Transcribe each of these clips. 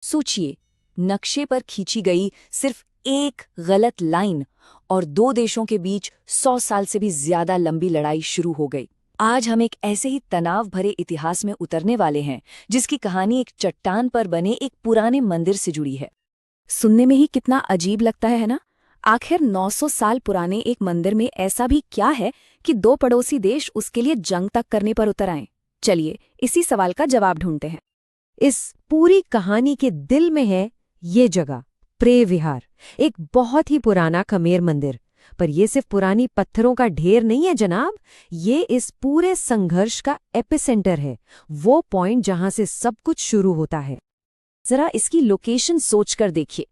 सोचिए, नक्शे पर खींची गई सिर्फ एक गलत लाइन और दो देशों के बीच 100 साल से भी ज्यादा लंबी लड़ाई शुरू हो गई। आज हम एक ऐसे ही तनाव भरे इतिहास में उतरने वाले हैं जिसकी कहानी एक चट्टान पर बने एक पुराने मंदिर से जुड़ी है। सुनने में ही कितना अजीब लगता है ना? आखिर 900 साल पुराने एक मंदिर में ऐसा भी क्या है कि दो पड़ोसी देश उसके लिए जंग तक करने पर उतर आए? चलिए इसी सवाल का जवाब ढूंढते हैं। इस पूरी कहानी के दिल में है ये जगह, प्रेम विहार, एक बहुत ही पुराना खमेर मंदिर। पर ये सिर्फ पुरानी पत्थरों का ढेर नहीं है जनाब, ये इस पूरे संघर्ष का एपिसेंटर है, वो पॉइंट जहां से सब कुछ शुरू होता है। जरा इसकी लोकेशन सोचकर देखिए।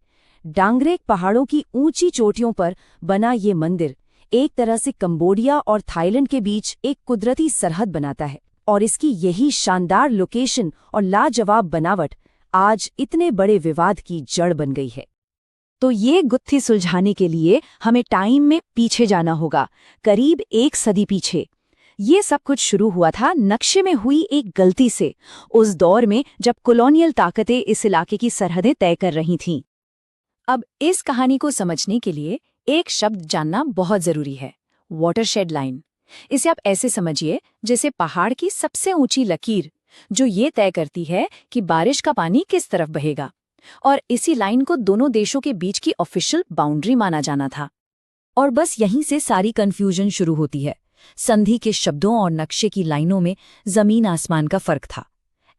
डांगरेक पहाड़ों की ऊंची चोटियों पर बना ये मंदिर एक तरह से कंबोडिया और थाईलैंड के बीच एक कुदरती सरहद बनाता है, और इसकी यही शानदार लोकेशन और लाजवाब बनावट आज इतने बड़े विवाद की जड़ बन गई है। तो ये गुत्थी सुलझाने के लिए हमें टाइम में पीछे जाना होगा, करीब 1 सदी पीछे। ये सब कुछ शुरू हुआ था नक्शे में हुई एक गलती से, उस दौर में जब कॉलोनियल ताकतें इस इलाके की सरहदें तय कर रही थीं। अब इस कहानी को समझने के लिए एक शब्द जानना बहुत जरूरी है, वाटरशेड लाइन। इसे आप ऐसे समझिए जैसे पहाड़ की सबसे ऊंची लकीर, जो ये तय करती है कि बारिश का पानी किस तरफ बहेगा। और इसी लाइन को दोनों देशों के बीच की ऑफिशियल बाउंड्री माना जाना था। और बस यहीं से सारी कंफ्यूजन शुरू होती है। संधि के शब्दों और नक्शे की लाइनों में जमीन आसमान का फर्क था।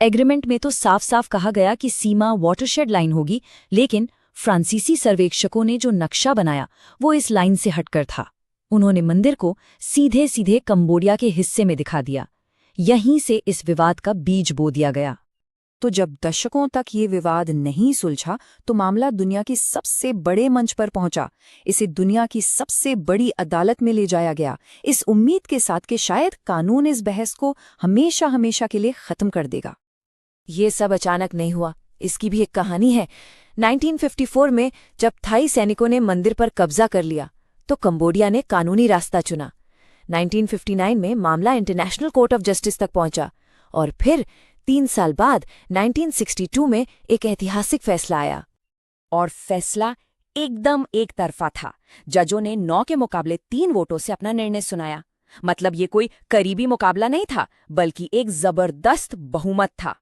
एग्रीमेंट में तो साफ साफ कहा गया कि सीमा वाटरशेड लाइन होगी, लेकिन फ्रांसीसी सर्वेक्षकों ने जो नक्शा बनाया वो इस लाइन से हटकर था। उन्होंने मंदिर को सीधे सीधे कंबोडिया के हिस्से में दिखा दिया। यहीं से इस विवाद का बीज बो दिया गया। तो जब दशकों तक ये विवाद नहीं सुलझा तो मामला दुनिया की सबसे बड़े मंच पर पहुंचा। इसे दुनिया की सबसे बड़ी अदालत में ले जाया गया, इस उम्मीद के साथ कि शायद कानून इस बहस को हमेशा हमेशा के लिए खत्म कर देगा। ये सब अचानक नहीं हुआ, इसकी भी एक कहानी है। 1954 में जब थाई सैनिकों ने मंदिर पर कब्जा कर लिया तो कंबोडिया ने कानूनी रास्ता चुना। 1959 में मामला इंटरनेशनल कोर्ट ऑफ जस्टिस तक पहुंचा, और फिर 3 साल बाद 1962 में एक ऐतिहासिक फैसला आया। और फैसला एकदम एक तरफा था। जजों ने 9 के मुकाबले 3 वोटों से अपना निर्णय सुनाया। मतलब ये कोई करीबी मुकाबला नहीं था, बल्कि एक जबरदस्त बहुमत था।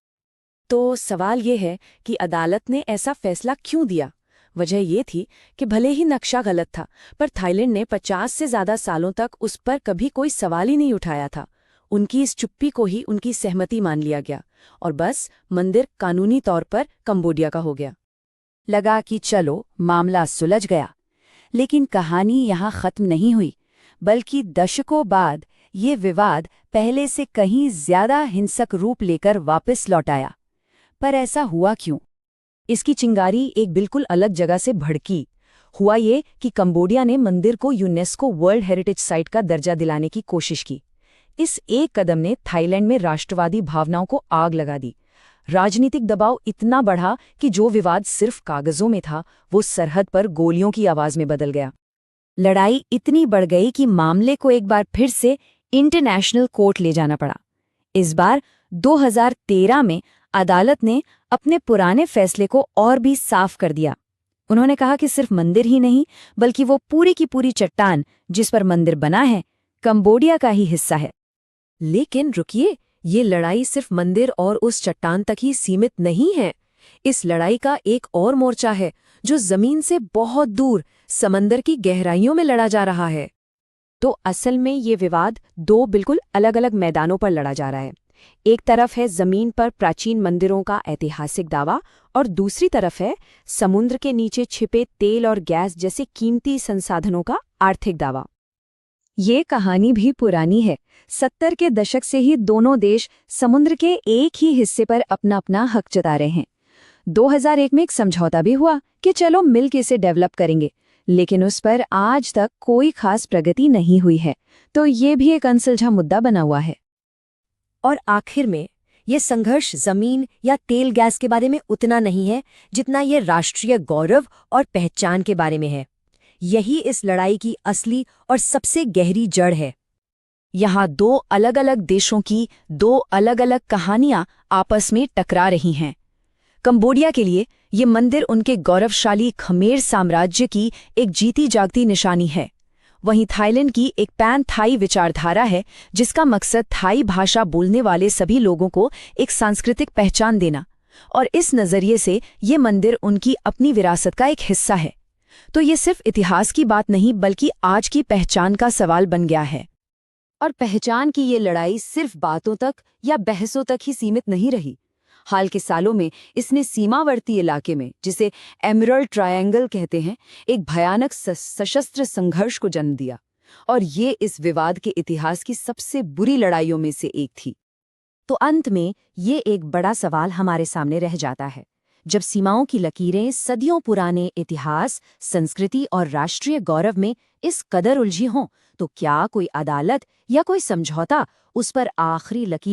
तो सवाल ये है कि अदालत ने ऐसा फैसला क्यों दिया? वजह ये थी कि भले ही नक्शा गलत था, पर थाईलैंड ने 50 से ज्यादा सालों तक उस पर कभी कोई सवाल ही नहीं उठाया था। उनकी इस चुप्पी को ही उनकी सहमति मान लिया गया, और बस मंदिर कानूनी तौर पर कंबोडिया का हो गया। लगा कि चलो मामला सुलझ गया, लेकिन कहानी यहाँ खत्म नहीं हुई, बल्कि दशकों बाद ये विवाद पहले से कहीं ज्यादा हिंसक रूप लेकर वापस लौट आया। पर ऐसा हुआ क्यों? इसकी चिंगारी एक बिल्कुल अलग जगह से भड़की। हुआ ये कि कंबोडिया ने मंदिर को यूनेस्को वर्ल्ड हेरिटेज साइट का दर्जा दिलाने की कोशिश की। इस एक कदम ने थाईलैंड में राष्ट्रवादी भावनाओं को आग लगा दी। राजनीतिक दबाव इतना बढ़ा कि जो विवाद सिर्फ कागजों में था, वो सरहद पर गोलियों की आवाज में बदल गया। लड़ाई इतनी बढ़ गई कि मामले को एक बार फिर से इंटरनेशनल कोर्ट ले जाना पड़ा। इस बार 2013 में अदालत ने अपने पुराने फैसले को और भी साफ कर दिया। उन्होंने कहा कि सिर्फ मंदिर ही नहीं, बल्कि वो पूरी की पूरी चट्टान जिस पर मंदिर बना है, कंबोडिया का ही हिस्सा है। लेकिन रुकिए, ये लड़ाई सिर्फ मंदिर और उस चट्टान तक ही सीमित नहीं है। इस लड़ाई का एक और मोर्चा है जो जमीन से बहुत दूर समंदर की गहराइयों में लड़ा जा रहा है। तो असल में ये विवाद 2 बिल्कुल अलग अलग मैदानों पर लड़ा जा रहा है। एक तरफ है जमीन पर प्राचीन मंदिरों का ऐतिहासिक दावा, और दूसरी तरफ है समुद्र के नीचे छिपे तेल और गैस जैसे कीमती संसाधनों का आर्थिक दावा। ये कहानी भी पुरानी है। 70 के दशक से ही दोनों देश समुद्र के एक ही हिस्से पर अपना अपना हक जता रहे हैं। 2001 में एक समझौता भी हुआ कि चलो मिलकर इसे डेवलप करेंगे, लेकिन उस पर आज तक कोई खास प्रगति नहीं हुई है। तो ये भी एक अनसुलझा मुद्दा बना हुआ है। और आखिर में ये संघर्ष जमीन या तेल गैस के बारे में उतना नहीं है जितना ये राष्ट्रीय गौरव और पहचान के बारे में है। यही इस लड़ाई की असली और सबसे गहरी जड़ है। यहाँ 2 अलग अलग देशों की 2 अलग अलग कहानियां आपस में टकरा रही हैं। कंबोडिया के लिए ये मंदिर उनके गौरवशाली खमेर साम्राज्य की एक जीती जागती निशानी है। वहीं थाईलैंड की एक पैन थाई विचारधारा है, जिसका मकसद थाई भाषा बोलने वाले सभी लोगों को एक सांस्कृतिक पहचान देना, और इस नज़रिए से ये मंदिर उनकी अपनी विरासत का एक हिस्सा है। तो ये सिर्फ इतिहास की बात नहीं, बल्कि आज की पहचान का सवाल बन गया है। और पहचान की ये लड़ाई सिर्फ बातों तक या बहसों तक ही सीमित नहीं रही। हाल के सालों में इसने सीमावर्ती इलाके में, जिसे एमरल्ड ट्रायंगल कहते हैं, एक भयानक सशस्त्र संघर्ष को जन्म दिया, और ये इस विवाद के इतिहास की सबसे बुरी लड़ाइयों में से एक थी। तो अंत में ये एक बड़ा सवाल हमारे सामने रह जाता है। जब सीमाओं की लकीरें सदियों पुराने इतिहास, संस्कृति और राष्ट्रीय गौरव में इस कदर उलझी हों, तो क्या कोई अदालत या कोई समझौता उस पर आखिरी लकीर